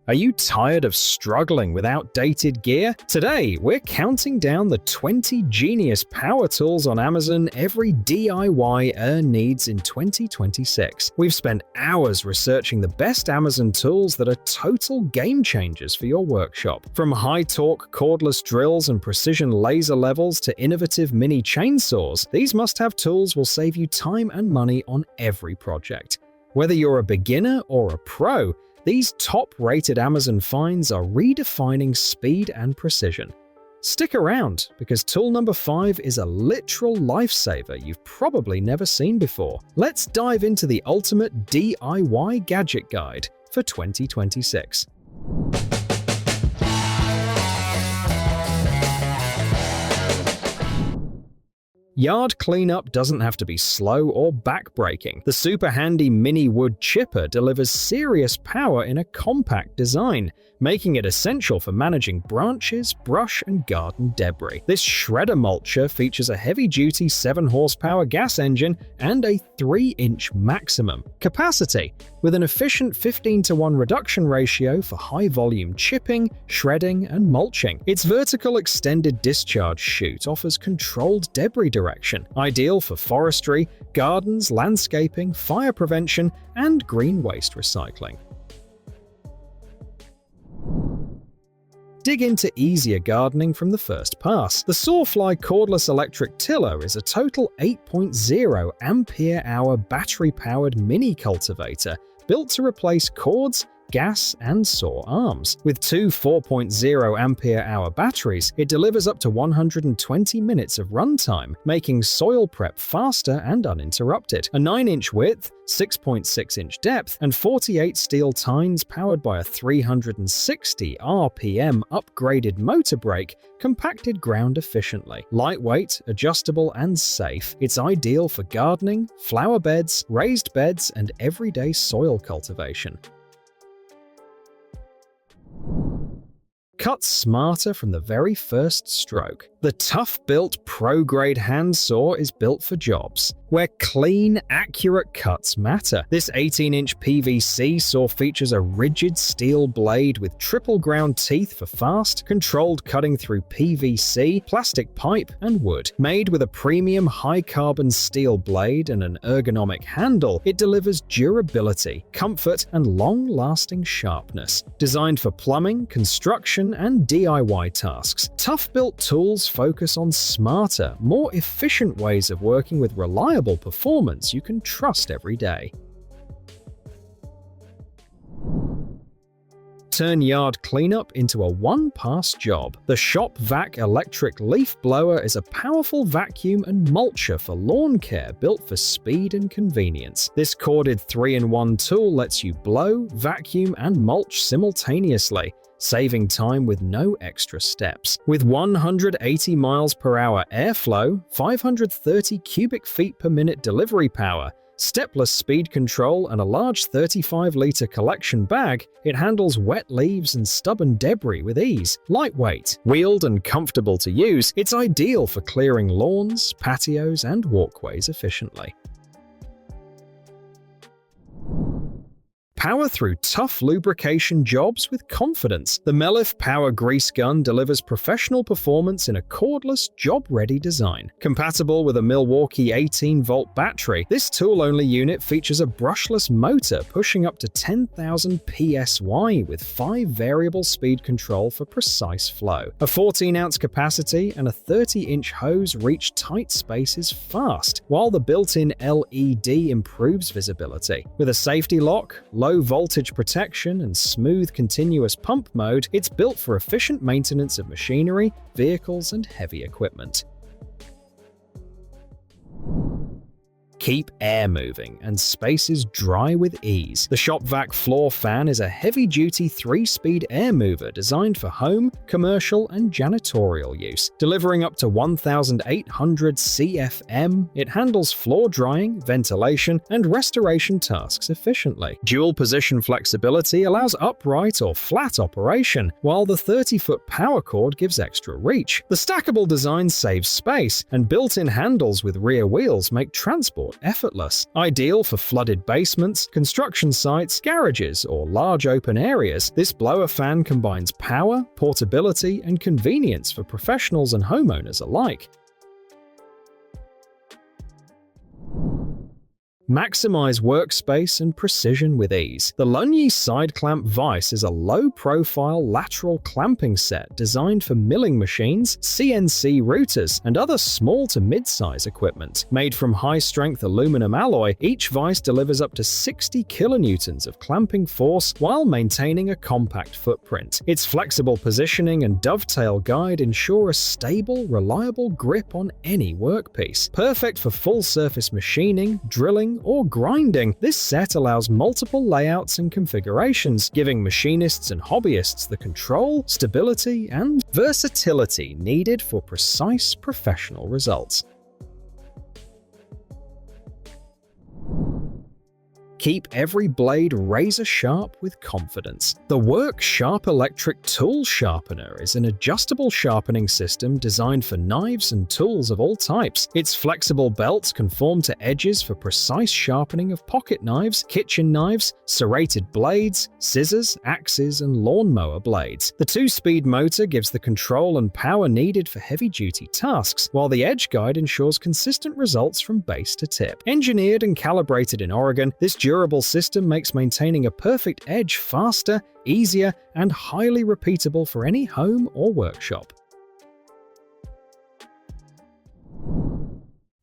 Are you tired of struggling with outdated gear? Today, we're counting down the 20 genius power tools on Amazon every DIYer needs in 2026. We've spent hours researching the best Amazon tools that are total game changers for your workshop. From high-torque cordless drills and precision laser levels to innovative mini chainsaws, these must-have tools will save you time and money on every project. Whether you're a beginner or a pro, these top-rated Amazon finds are redefining speed and precision. Stick around, because tool number 5 is a literal lifesaver you've probably never seen before. Let's dive into the ultimate DIY gadget guide for 2026. Yard cleanup doesn't have to be slow or back-breaking. The SuperHandy mini wood chipper delivers serious power in a compact design, making it essential for managing branches, brush, and garden debris. This shredder mulcher features a heavy-duty 7-horsepower gas engine and a 3-inch maximum capacity, with an efficient 15:1 reduction ratio for high-volume chipping, shredding, and mulching. Its vertical extended discharge chute offers controlled debris direction, ideal for forestry, gardens, landscaping, fire prevention, and green waste recycling. Dig into easier gardening from the first pass. The Soarfly cordless electric tiller is a total 8.0 ampere-hour battery-powered mini cultivator built to replace cords, gas, and saw arms. With two 4.0 ampere-hour batteries, it delivers up to 120 minutes of runtime, making soil prep faster and uninterrupted. A 9-inch width, 6.6-inch depth, and 48 steel tines powered by a 360 RPM upgraded motor brake compacted ground efficiently. Lightweight, adjustable, and safe, it's ideal for gardening, flower beds, raised beds, and everyday soil cultivation. Cut smarter from the very first stroke. The ToughBuilt Pro-Grade hand saw is built for jobs where clean, accurate cuts matter. This 18-inch PVC saw features a rigid steel blade with triple ground teeth for fast, controlled cutting through PVC, plastic pipe, and wood. Made with a premium high-carbon steel blade and an ergonomic handle, it delivers durability, comfort, and long-lasting sharpness. Designed for plumbing, construction, and DIY tasks, ToughBuilt tools focus on smarter, more efficient ways of working with reliable performance you can trust every day. Turn yard cleanup into a one-pass job. The Shop-Vac electric leaf blower is a powerful vacuum and mulcher for lawn care built for speed and convenience. This corded 3-in-1 tool lets you blow, vacuum, and mulch simultaneously, saving time with no extra steps. With 180 miles per hour airflow, 530 cubic feet per minute delivery power, stepless speed control, and a large 35-liter collection bag, it handles wet leaves and stubborn debris with ease. Lightweight, wheeled, and comfortable to use, it's ideal for clearing lawns, patios, and walkways efficiently. Power through tough lubrication jobs with confidence. The Mellif Power Grease Gun delivers professional performance in a cordless, job-ready design. Compatible with a Milwaukee 18-volt battery, this tool-only unit features a brushless motor pushing up to 10,000 PSY with 5 variable speed control for precise flow. A 14-ounce capacity and a 30-inch hose reach tight spaces fast, while the built-in LED improves visibility. With a safety lock, low voltage protection, and smooth continuous pump mode, it's built for efficient maintenance of machinery, vehicles, and heavy equipment. Keep air moving and spaces dry with ease. The Shop-Vac Floor Fan is a heavy-duty 3-speed air mover designed for home, commercial, and janitorial use. Delivering up to 1,800 CFM, it handles floor drying, ventilation, and restoration tasks efficiently. Dual-position flexibility allows upright or flat operation, while the 30-foot power cord gives extra reach. The stackable design saves space, and built-in handles with rear wheels make transport effortless. Ideal for flooded basements, construction sites, garages, or large open areas, this blower fan combines power, portability, and convenience for professionals and homeowners alike. Maximize workspace and precision with ease. The Lunyee side clamp Vise is a low-profile lateral clamping set designed for milling machines, CNC routers, and other small to mid-size equipment. Made from high-strength aluminum alloy, each Vise delivers up to 60 kilonewtons of clamping force while maintaining a compact footprint. Its flexible positioning and dovetail guide ensure a stable, reliable grip on any workpiece. Perfect for full-surface machining, drilling, or grinding, this set allows multiple layouts and configurations, giving machinists and hobbyists the control, stability, and versatility needed for precise professional results. Keep every blade razor sharp with confidence. The Work Sharp Electric Tool Sharpener is an adjustable sharpening system designed for knives and tools of all types. Its flexible belts conform to edges for precise sharpening of pocket knives, kitchen knives, serrated blades, scissors, axes, and lawnmower blades. The 2-speed motor gives the control and power needed for heavy-duty tasks, while the edge guide ensures consistent results from base to tip. Engineered and calibrated in Oregon, this durable system makes maintaining a perfect edge faster, easier, and highly repeatable for any home or workshop.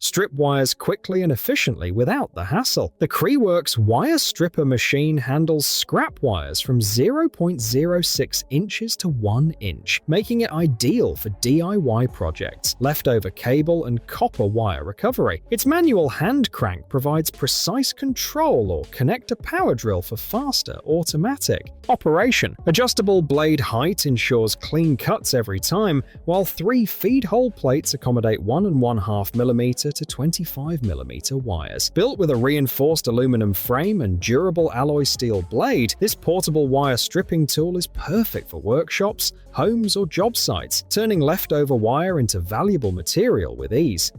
Strip wires quickly and efficiently without the hassle. The Creworks wire stripper machine handles scrap wires from 0.06 inches to 1 inch, making it ideal for DIY projects, leftover cable, and copper wire recovery. Its manual hand crank provides precise control or connector power drill for faster automatic operation. Adjustable blade height ensures clean cuts every time, while 3 feed hole plates accommodate 1.5 mm to 25 mm wires. Built with a reinforced aluminum frame and durable alloy steel blade, this portable wire stripping tool is perfect for workshops, homes, or job sites, turning leftover wire into valuable material with ease.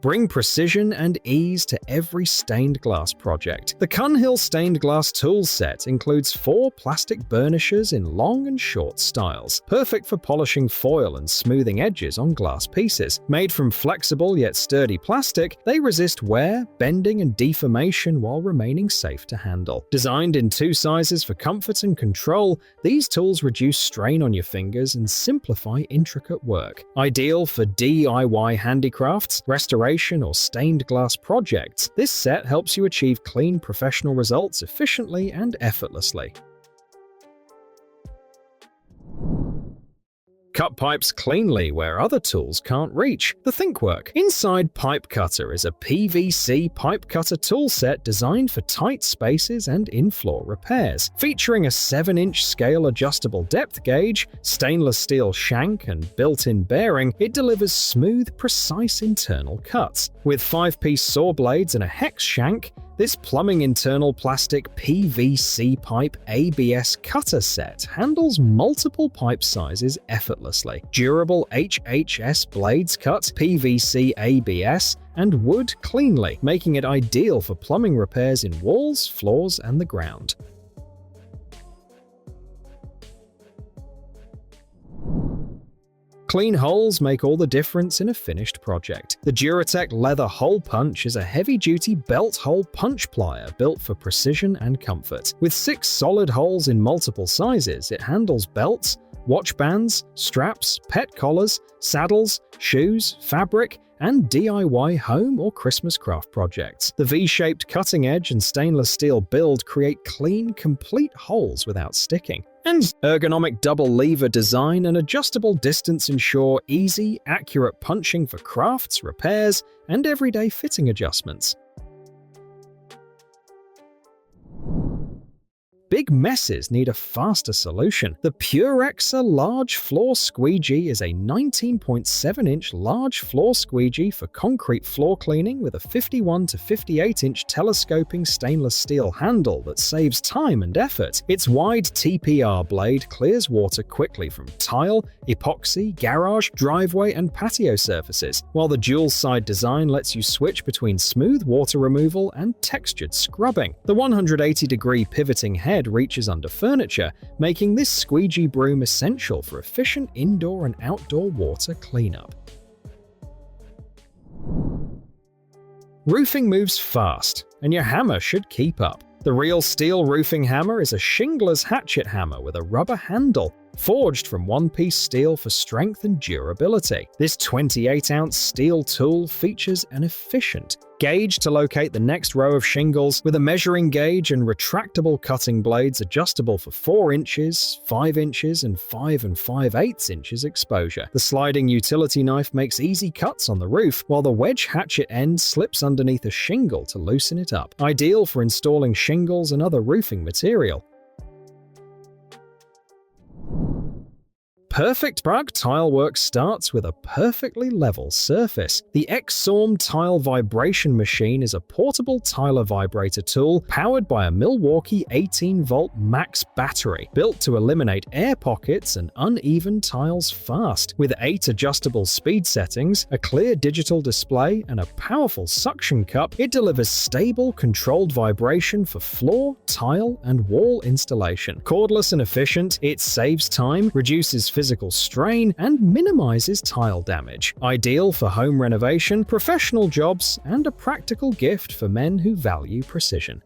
Bring precision and ease to every stained glass project. The Cunhill stained glass tool set includes 4 plastic burnishers in long and short styles, perfect for polishing foil and smoothing edges on glass pieces. Made from flexible yet sturdy plastic, they resist wear, bending, and deformation while remaining safe to handle. Designed in 2 sizes for comfort and control, these tools reduce strain on your fingers and simplify intricate work. Ideal for DIY handicrafts, restoration, or stained glass projects, this set helps you achieve clean professional results efficiently and effortlessly. Cut pipes cleanly where other tools can't reach. The Thinkwork Inside Pipe Cutter is a PVC pipe cutter tool set designed for tight spaces and in-floor repairs. Featuring a 7-inch scale adjustable depth gauge, stainless steel shank, and built-in bearing, it delivers smooth, precise internal cuts. With 5-piece saw blades and a hex shank, this plumbing internal plastic PVC pipe ABS cutter set handles multiple pipe sizes effortlessly. Durable HHS blades cut PVC ABS and wood cleanly, making it ideal for plumbing repairs in walls, floors, and the ground. Clean holes make all the difference in a finished project. The Duratech leather hole punch is a heavy-duty belt hole punch plier built for precision and comfort. With 6 solid holes in multiple sizes, it handles belts, watch bands, straps, pet collars, saddles, shoes, fabric, and DIY home or Christmas craft projects. The V-shaped cutting edge and stainless steel build create clean, complete holes without sticking. And ergonomic double lever design and adjustable distance ensure easy, accurate punching for crafts, repairs, and everyday fitting adjustments. big messes need a faster solution. The Purexa Large Floor Squeegee is a 19.7-inch large floor squeegee for concrete floor cleaning with a 51 to 58-inch telescoping stainless steel handle that saves time and effort. Its wide TPR blade clears water quickly from tile, epoxy, garage, driveway, and patio surfaces, while the dual-side design lets you switch between smooth water removal and textured scrubbing. The 180-degree pivoting head reaches under furniture, making this squeegee broom essential for efficient indoor and outdoor water cleanup. Roofing moves fast, and your hammer should keep up. The Real Steel roofing hammer is a shingler's hatchet hammer with a rubber handle, forged from one-piece steel for strength and durability. This 28-ounce steel tool features an efficient gauge to locate the next row of shingles, with a measuring gauge and retractable cutting blades adjustable for 4 inches, 5 inches, and 5 5/8 inches exposure. The sliding utility knife makes easy cuts on the roof, while the wedge hatchet end slips underneath a shingle to loosen it up. Ideal for installing shingles and other roofing material. Perfect Brug tile work starts with a perfectly level surface. The Exorm tile vibration machine is a portable tiler vibrator tool powered by a Milwaukee 18-volt max battery, built to eliminate air pockets and uneven tiles fast. With 8 adjustable speed settings, a clear digital display, and a powerful suction cup, it delivers stable, controlled vibration for floor, tile, and wall installation. Cordless and efficient, it saves time, reduces physical strain, and minimizes tile damage. Ideal for home renovation, professional jobs, and a practical gift for men who value precision.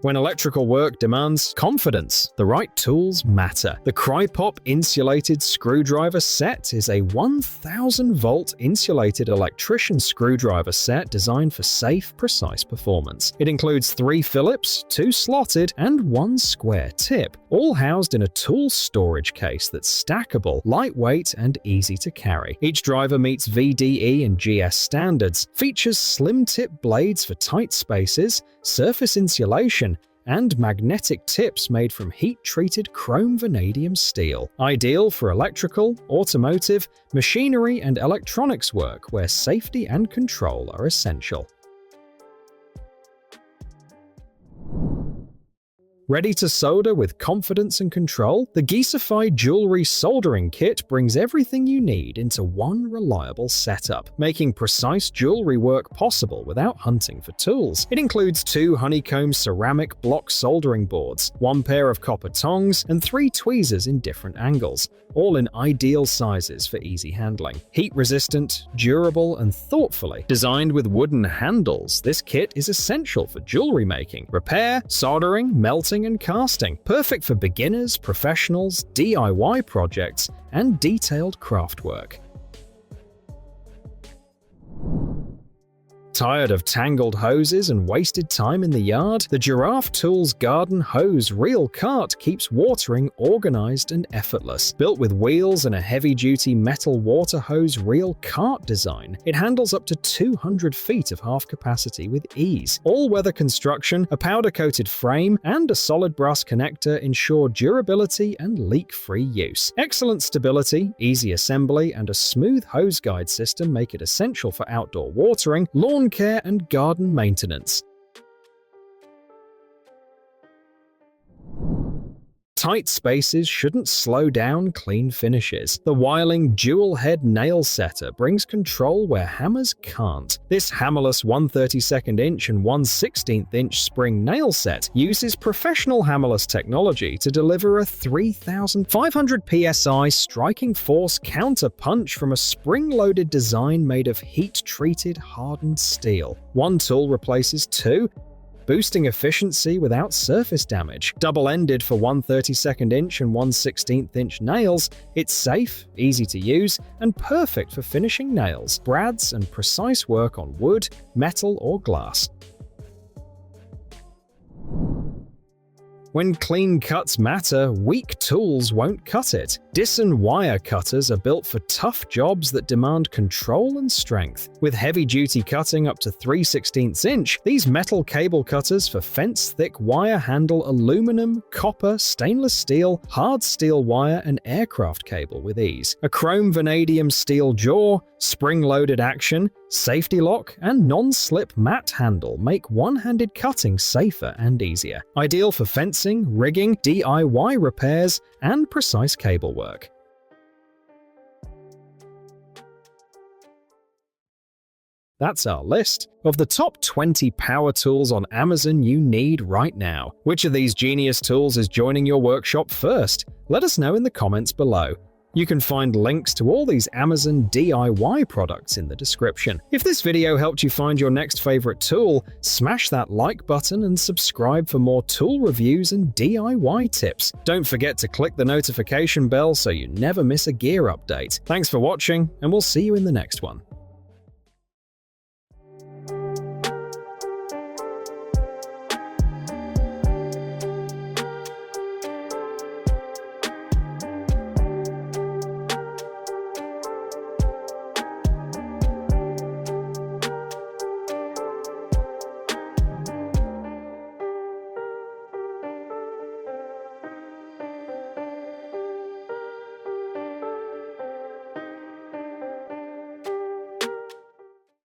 When electrical work demands confidence, the right tools matter. The Cripop Insulated Screwdriver Set is a 1,000-volt insulated electrician screwdriver set designed for safe, precise performance. It includes 3 Phillips, 2 slotted, and 1 square tip, all housed in a tool storage case that's stackable, lightweight, and easy to carry. Each driver meets VDE and GS standards, features slim-tip blades for tight spaces, surface insulation, and magnetic tips made from heat-treated chrome vanadium steel. Ideal for electrical, automotive, machinery, and electronics work where safety and control are essential. Ready to solder with confidence and control? The Gisafai Jewelry Soldering Kit brings everything you need into one reliable setup, making precise jewelry work possible without hunting for tools. It includes 2 honeycomb ceramic block soldering boards, 1 pair of copper tongs, and 3 tweezers in different angles, all in ideal sizes for easy handling. Heat-resistant, durable, and thoughtfully designed with wooden handles, this kit is essential for jewelry making, repair, soldering, melting, and casting. Perfect for beginners, professionals, DIY projects, and detailed craft work. Tired of tangled hoses and wasted time in the yard? The Giraffe Tools Garden Hose Reel Cart keeps watering organized and effortless. Built with wheels and a heavy-duty metal water hose reel cart design, it handles up to 200 feet of half capacity with ease. All-weather construction, a powder-coated frame, and a solid brass connector ensure durability and leak-free use. Excellent stability, easy assembly, and a smooth hose guide system make it essential for outdoor watering, lawn care, and garden maintenance. Tight spaces shouldn't slow down clean finishes. The Weiling dual-head nail setter brings control where hammers can't. This hammerless 1/32 inch and 1/16 inch spring nail set uses professional hammerless technology to deliver a 3,500 psi striking force counter-punch from a spring-loaded design made of heat-treated hardened steel. 1 tool replaces 2, boosting efficiency without surface damage. Double-ended for 1/32 inch and 1/16 inch nails, it's safe, easy to use, and perfect for finishing nails, brads, and precise work on wood, metal, or glass. When clean cuts matter, weak tools won't cut it. Disen wire cutters are built for tough jobs that demand control and strength. With heavy-duty cutting up to 3/16 inch, these metal cable cutters for fence-thick wire handle aluminum, copper, stainless steel, hard steel wire, and aircraft cable with ease. A chrome vanadium steel jaw, spring-loaded action, safety lock, and non-slip mat handle make one-handed cutting safer and easier. Ideal for fencing, rigging, DIY repairs, and precise cable work. That's our list of the top 20 power tools on Amazon you need right now. Which of these genius tools is joining your workshop first? Let us know in the comments below. You can find links to all these Amazon DIY products in the description. If this video helped you find your next favorite tool, smash that like button and subscribe for more tool reviews and DIY tips. Don't forget to click the notification bell so you never miss a gear update. Thanks for watching, and we'll see you in the next one.